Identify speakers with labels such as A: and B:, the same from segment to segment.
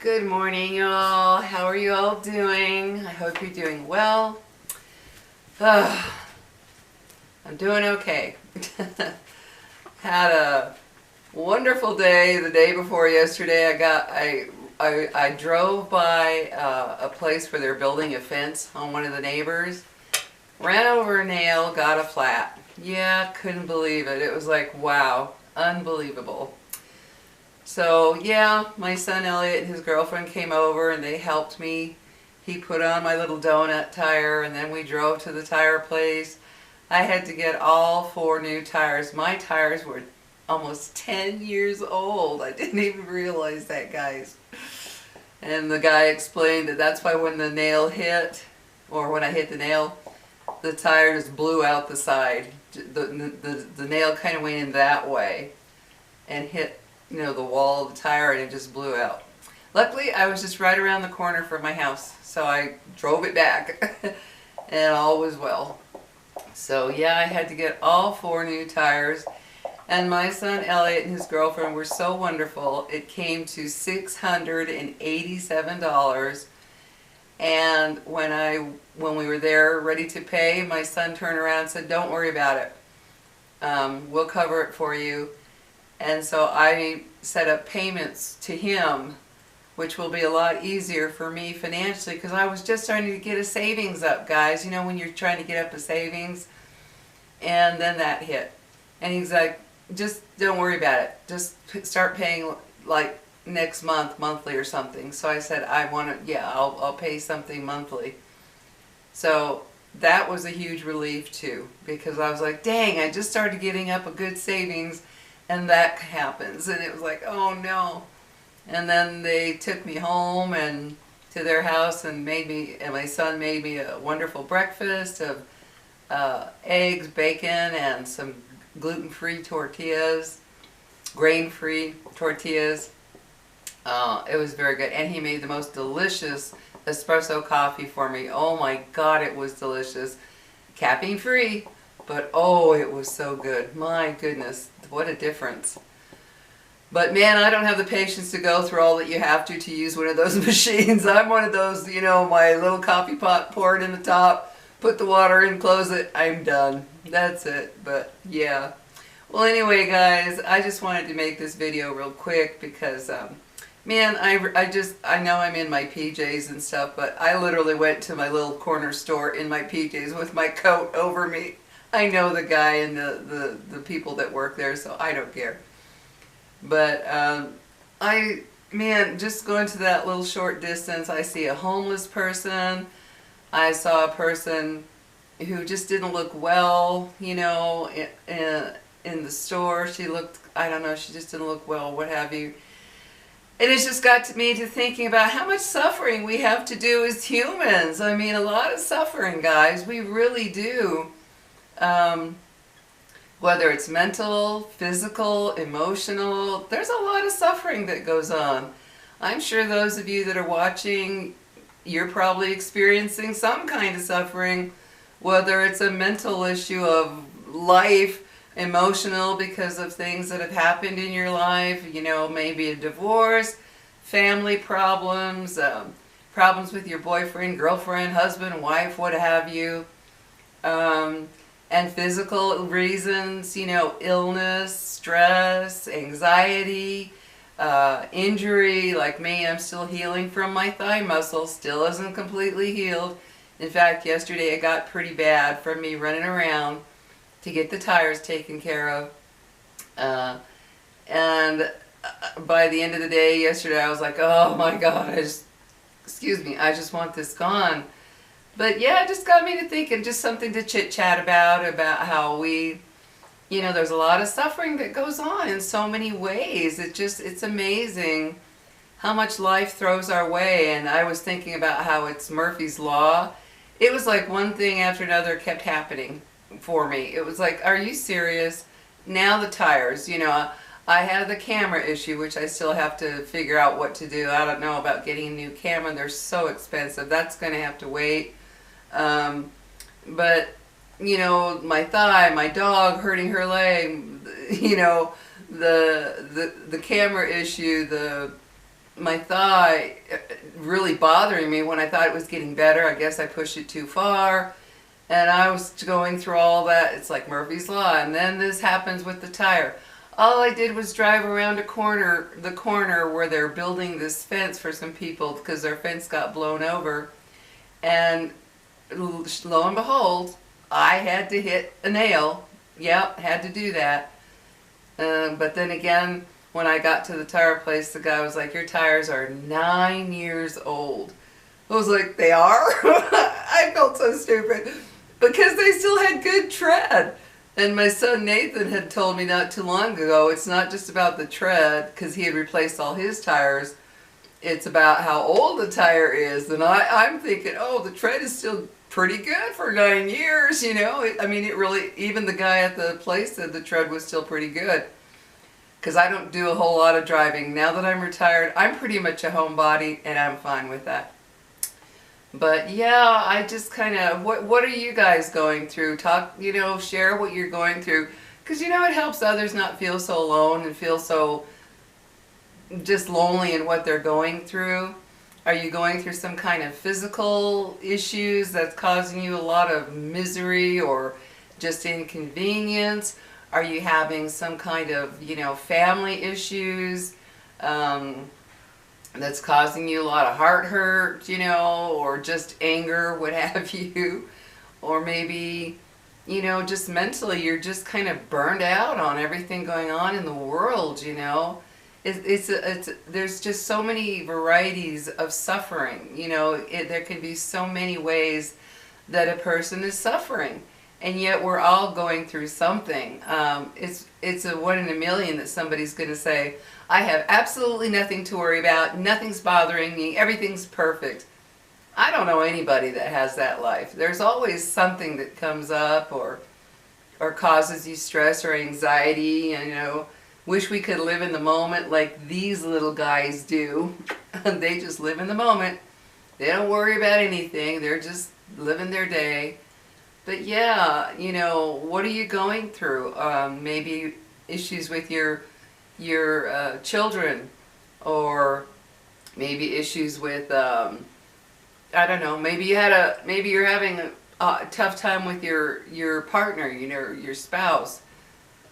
A: Good morning, y'all. How are you all doing? I hope you're doing well. I'm doing okay. Had a wonderful day the day before yesterday. I drove by a place where they're building a fence on one of the neighbors. Ran over a nail, got a flat. Yeah, couldn't believe it. It was like, wow, unbelievable. So yeah, my son Elliot and his girlfriend came over and they helped me. He put on my little donut tire and then we drove to the tire place. I had to get all 4 new tires. My tires were almost 10 years old. I didn't even realize that, guys. And the guy explained that that's why when the nail hit, or when I hit the nail, the tire just blew out the side. The nail kind of went in that way and hit the wall of the tire, and it just blew out. Luckily, I was just right around the corner from my house, so I drove it back and all was well. So yeah, I had to get all 4 new tires, and my son Elliot and his girlfriend were so wonderful. It came to $687, and when we were there ready to pay, my son turned around and said, "Don't worry about it. We'll cover it for you." And so I set up payments to him, which will be a lot easier for me financially, because I was just starting to get a savings up, guys. You know, when you're trying to get up a savings, and then that hit. And he's like, "Just don't worry about it. Just start paying like next month, monthly or something." So I said, I'll pay something monthly. So that was a huge relief too, because I was like, dang, I just started getting up a good savings, and that happens, and it was like, oh no. And then they took me home and to their house and my son made me a wonderful breakfast of eggs, bacon, and some gluten-free tortillas, grain-free tortillas. It was very good, and he made the most delicious espresso coffee for me. Oh my God, it was delicious. Caffeine-free, but oh, it was so good. My goodness, what a difference. But man, I don't have the patience to go through all that you have to use one of those machines. I'm one of those, my little coffee pot, pour it in the top, put the water in, close it, I'm done. That's it. But yeah. Well, anyway, guys, I just wanted to make this video real quick because, man, I know I'm in my PJs and stuff, but I literally went to my little corner store in my PJs with my coat over me. I know the guy and the people that work there, so I don't care. But just going to that little short distance, I see a homeless person. I saw a person who just didn't look well, in the store. She looked, I don't know, she just didn't look well, what have you. And it's just got me to thinking about how much suffering we have to do as humans. I mean, a lot of suffering, guys. We really do. Whether it's mental, physical, emotional, there's a lot of suffering that goes on. I'm sure those of you that are watching, you're probably experiencing some kind of suffering, whether it's a mental issue of life, emotional because of things that have happened in your life, maybe a divorce, family problems, problems with your boyfriend, girlfriend, husband, wife, what have you. And physical reasons, illness, stress, anxiety, injury. Like me, I'm still healing from my thigh muscle, still isn't completely healed. In fact, yesterday it got pretty bad from me running around to get the tires taken care of. And by the end of the day yesterday, I was like, oh my God, I just want this gone. But yeah, it just got me to thinking, just something to chit-chat about how we, there's a lot of suffering that goes on in so many ways. It's amazing how much life throws our way. And I was thinking about how it's Murphy's Law. It was like one thing after another kept happening for me. It was like, are you serious? Now the tires, I had the camera issue, which I still have to figure out what to do. I don't know about getting a new camera. They're so expensive. That's going to have to wait. But, my thigh, my dog hurting her leg, the camera issue, the my thigh really bothering me when I thought it was getting better. I guess I pushed it too far. And I was going through all that. It's like Murphy's Law. And then this happens with the tire. All I did was drive around the corner where they're building this fence for some people because their fence got blown over. And lo and behold, I had to hit a nail. Yep, had to do that. But then again, when I got to the tire place, the guy was like, your tires are 9 years old. I was like, they are? I felt so stupid. Because they still had good tread. And my son Nathan had told me not too long ago, it's not just about the tread, because he had replaced all his tires. It's about how old the tire is. And I'm thinking, oh, the tread is still pretty good for 9 years, you know. I mean, it really, even the guy at the place said the tread was still pretty good. Because I don't do a whole lot of driving. Now that I'm retired, I'm pretty much a homebody, and I'm fine with that. But yeah, I just kind of, what are you guys going through? Talk, you know, share what you're going through. Because, you know, it helps others not feel so alone and feel so just lonely in what they're going through. Are you going through some kind of physical issues that's causing you a lot of misery or just inconvenience? Are you having some kind of, you know, family issues? That's causing you a lot of heart hurt, you know, or just anger, what have you. Or maybe, you know, just mentally you're just kind of burned out on everything going on in the world, you know. There's just so many varieties of suffering, you know. There can be so many ways that a person is suffering. And yet we're all going through something. It's a 1 in a million that somebody's going to say, I have absolutely nothing to worry about, nothing's bothering me, everything's perfect. I don't know anybody that has that life. There's always something that comes up or causes you stress or anxiety, and, you know, wish we could live in the moment like these little guys do. They just live in the moment. They don't worry about anything. They're just living their day. But yeah, you know, what are you going through? Maybe issues with your children, or maybe issues with I don't know. Maybe you're having a tough time with your partner, you know, your spouse,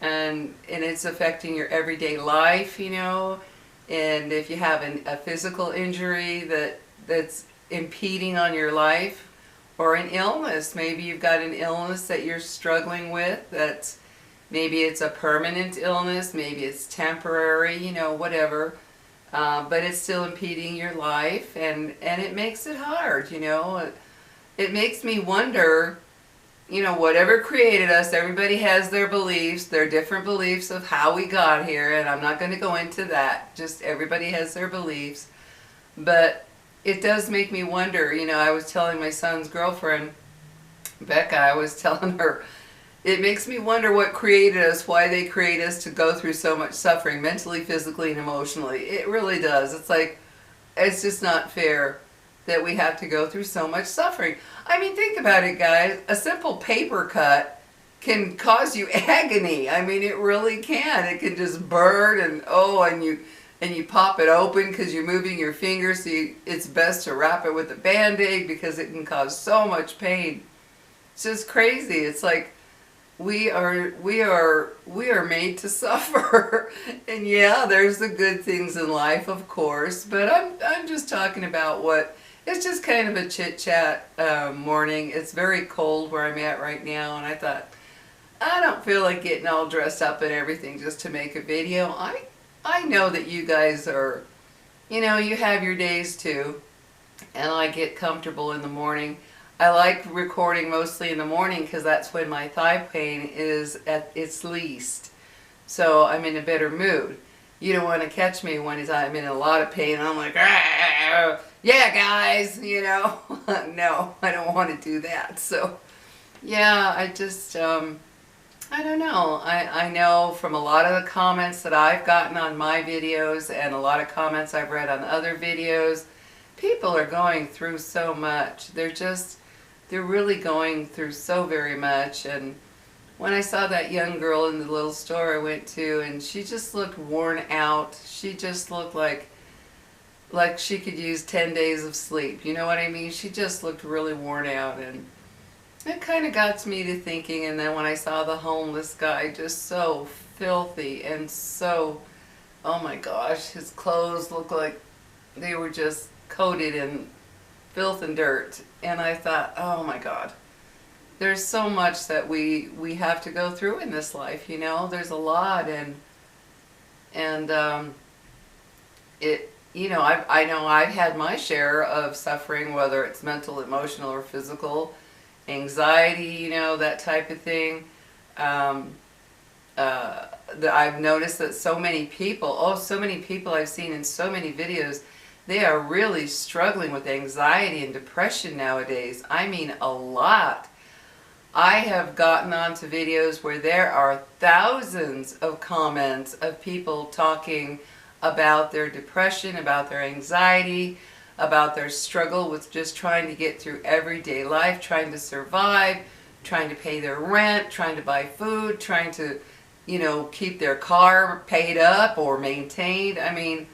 A: and it's affecting your everyday life, you know. And if you have a physical injury that's impeding on your life. Or an illness. Maybe you've got an illness that you're struggling with. Maybe it's a permanent illness. Maybe it's temporary. You know, whatever. But it's still impeding your life, and it makes it hard. You know, it makes me wonder. You know, whatever created us, everybody has their beliefs, their different beliefs of how we got here, and I'm not going to go into that. Just everybody has their beliefs, but it does make me wonder. You know, I was telling my son's girlfriend, Becca, I was telling her, it makes me wonder what created us, why they create us to go through so much suffering, mentally, physically, and emotionally. It really does. It's like, it's just not fair that we have to go through so much suffering. I mean, think about it, guys. A simple paper cut can cause you agony. I mean, it really can. It can just burn, and you pop it open because you're moving your fingers. So it's best to wrap it with a Band-Aid because it can cause so much pain. It's just crazy. It's like we are made to suffer. And yeah, there's the good things in life, of course. But I'm just talking about it's just kind of a chit-chat morning. It's very cold where I'm at right now, and I thought, I don't feel like getting all dressed up and everything just to make a video. I know that you guys are, you know, you have your days too, and I get comfortable in the morning. I like recording mostly in the morning because that's when my thigh pain is at its least. So I'm in a better mood. You don't want to catch me when I'm in a lot of pain and I'm like, yeah guys, you know. No, I don't want to do that. So yeah, I just, I don't know. I know from a lot of the comments that I've gotten on my videos and a lot of comments I've read on other videos, people are going through so much. They're really going through so very much. And when I saw that young girl in the little store I went to, and she just looked worn out. She just looked like, like she could use 10 days of sleep. You know what I mean? She just looked really worn out, and it kind of got me to thinking. And then when I saw the homeless guy, just so filthy and so, oh my gosh, his clothes looked like they were just coated in filth and dirt. And I thought, oh my God, there's so much that we have to go through in this life, you know? There's a lot, and it, you know, I know I've had my share of suffering, whether it's mental, emotional, or physical, anxiety, you know, that type of thing. I've noticed that so many people, so many people I've seen in so many videos, they are really struggling with anxiety and depression nowadays. I mean, a lot. I have gotten onto videos where there are thousands of comments of people talking about their depression, about their anxiety, about their struggle with just trying to get through everyday life, trying to survive, trying to pay their rent, trying to buy food, trying to, you know, keep their car paid up or maintained. I mean,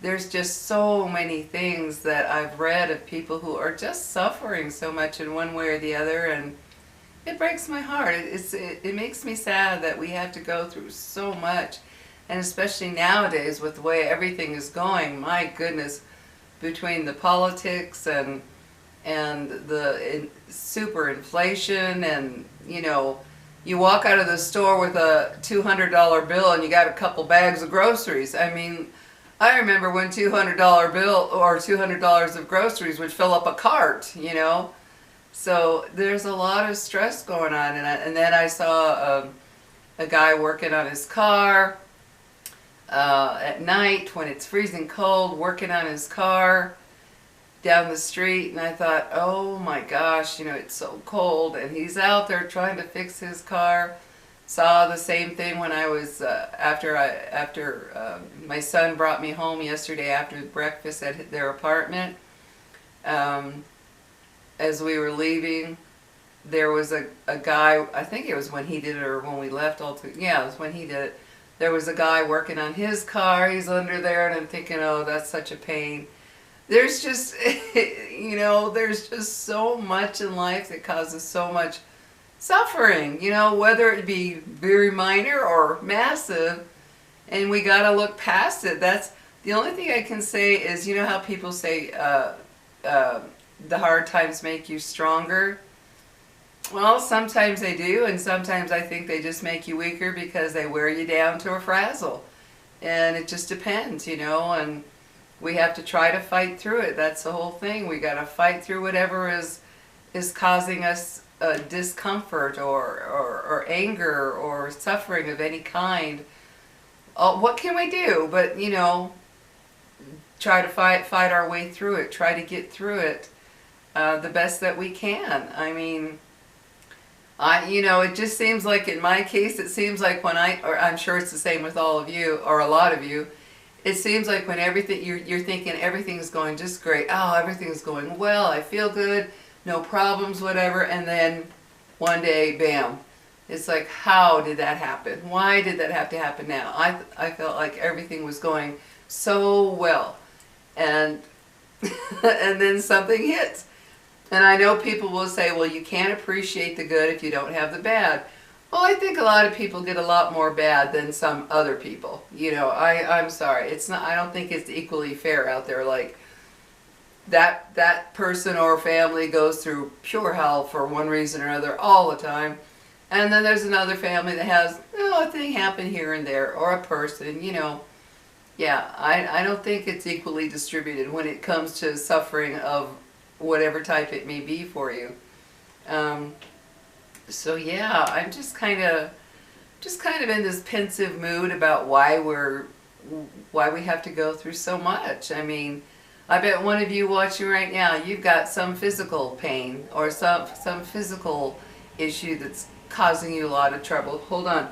A: there's just so many things that I've read of people who are just suffering so much in one way or the other, and it breaks my heart. It makes me sad that we have to go through so much, and especially nowadays with the way everything is going. My goodness, between the politics and the super inflation, and you know, you walk out of the store with a $200 bill and you got a couple bags of groceries. I mean, I remember when $200 bill or $200 of groceries would fill up a cart, you know. So there's a lot of stress going on, and then I saw a guy working on his car at night when it's freezing cold, working on his car down the street, and I thought, oh my gosh, you know, it's so cold, and he's out there trying to fix his car. Saw the same thing when I was after my son brought me home yesterday after breakfast at their apartment. As we were leaving, there was a guy, I think it was when he did it or when we left altogether. Yeah, it was when he did it. There was a guy working on his car. He's under there, and I'm thinking, oh, that's such a pain. There's just, you know, there's just so much in life that causes so much suffering, you know, whether it be very minor or massive, and we got to look past it. That's the only thing I can say is, you know how people say the hard times make you stronger? Well, sometimes they do, and sometimes I think they just make you weaker because they wear you down to a frazzle. And it just depends, you know, and we have to try to fight through it. That's the whole thing. We got to fight through whatever is causing us discomfort or anger or suffering of any kind. What can we do? But, you know, try to fight our way through it. Try to get through it the best that we can. I mean, you know, it just seems like in my case, it seems like when or I'm sure it's the same with all of you or a lot of you, it seems like when everything, you're thinking everything's going just great. Oh, everything's going well. I feel good. No problems, whatever. And then one day, bam. It's like, how did that happen? Why did that have to happen now? I felt like everything was going so well. And, and then something hits. And I know people will say, well, you can't appreciate the good if you don't have the bad. Well, I think a lot of people get a lot more bad than some other people. You know, I'm sorry. It's not, I don't think it's equally fair out there. Like, that person or family goes through pure hell for one reason or another all the time. And then there's another family that has, a thing happen here and there, or a person, you know. Yeah, I don't think it's equally distributed when it comes to suffering of whatever type it may be for you. So yeah, I'm just kind of in this pensive mood about why we have to go through so much. I mean, I bet one of you watching right now, you've got some physical pain or some physical issue that's causing you a lot of trouble. Hold on.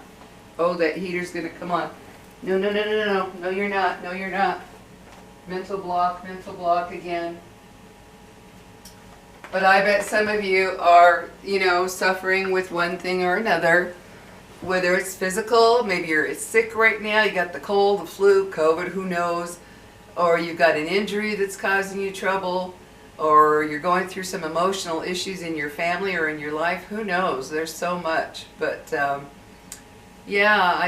A: Oh, that heater's gonna come on. No, no, no, no, no, no. No, you're not. No, you're not. Mental block again. But I bet some of you are, you know, suffering with one thing or another. Whether it's physical, maybe you're sick right now, you got the cold, the flu, COVID, who knows. or you've got an injury that's causing you trouble, or you're going through some emotional issues in your family or in your life. Who knows? There's so much. But yeah,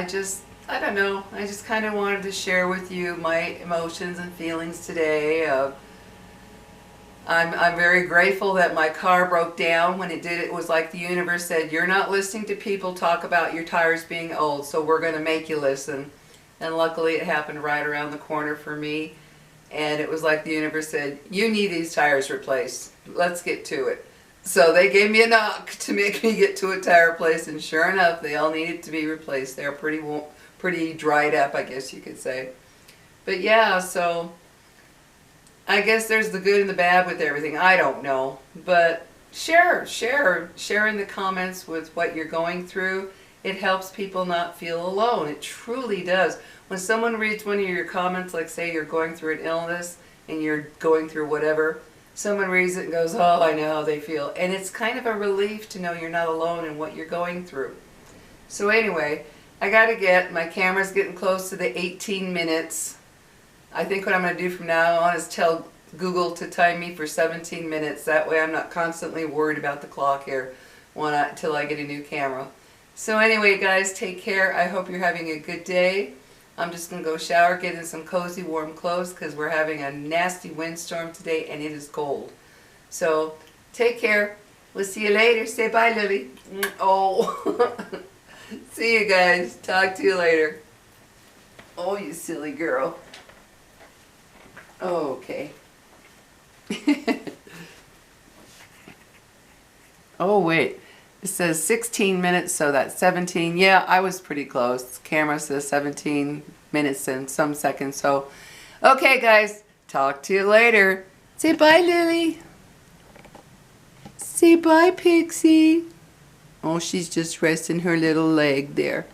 A: I don't know. I just kind of wanted to share with you my emotions and feelings today. I'm very grateful that my car broke down. When it did, it was like the universe said, you're not listening to people talk about your tires being old, so we're going to make you listen. And luckily it happened right around the corner for me. And it was like the universe said, you need these tires replaced. Let's get to it. So they gave me a knock to make me get to a tire place, and sure enough, they all needed to be replaced. They're pretty dried up, I guess you could say. But yeah, so I guess there's the good and the bad with everything. I don't know. But share in the comments with what you're going through. It helps people not feel alone. It truly does. When someone reads one of your comments, like say you're going through an illness and you're going through whatever, someone reads it and goes, oh, I know how they feel. And it's kind of a relief to know you're not alone in what you're going through. So anyway, my camera's getting close to the 18 minutes. I think what I'm going to do from now on is tell Google to time me for 17 minutes. That way I'm not constantly worried about the clock here till I get a new camera. So anyway, guys, take care. I hope you're having a good day. I'm just going to go shower, get in some cozy warm clothes because we're having a nasty windstorm today and it is cold. So take care. We'll see you later. Say bye, Lily. Oh, see you guys. Talk to you later. Oh, you silly girl. Okay. Oh, wait. It says 16 minutes, so that's 17. Yeah, I was pretty close. Camera says 17 minutes and some seconds. So, okay, guys. Talk to you later. Say bye, Lily. Say bye, Pixie. Oh, she's just resting her little leg there.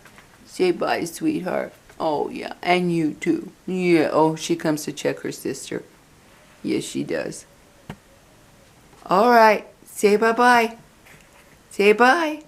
A: Say bye, sweetheart. Oh, yeah. And you, too. Yeah. Oh, she comes to check her sister. Yes, she does. All right. Say bye-bye. Say bye.